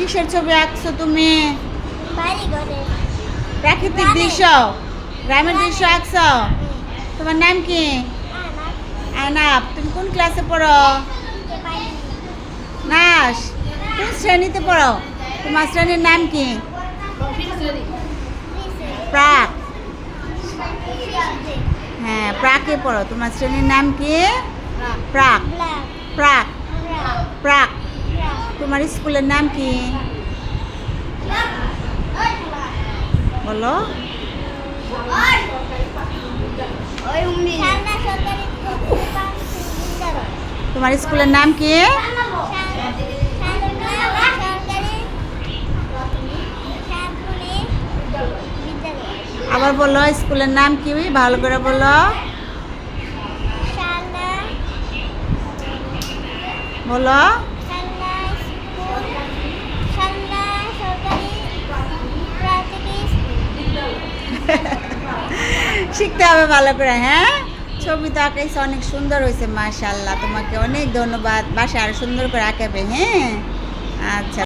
কিসের ছবি আঁকছো তুমি? বাড়ি ঘরে। প্রাকৃতিক দৃশ্য, গ্রামের দৃশ্য আঁকছো। তোমার নাম কি? আয়নাপ। তুমি কোন ক্লাসে পড়ো? নাস। কোন শ্রেণীতে পড়ো? তোমার শ্রেণীর নাম কি? প্রাক। হ্যাঁ, প্রাকে পড়ো। তোমার শ্রেণীর নাম কি? প্রাক। প্রাক। প্রাক। তোমার স্কুলের নাম কি? বলো। তোমার স্কুলের নাম কি? আবার বলো, স্কুলের নাম কি? ভালো করে বলো। বলো। শিখতে হবে ভালো করে। হ্যাঁ, ছবি তো আঁকাইছে, অনেক সুন্দর হয়েছে। মাশাআল্লাহ, তোমাকে অনেক ধন্যবাদ। বাসায় আরো সুন্দর করে আঁকাবে। হ্যাঁ, আচ্ছা।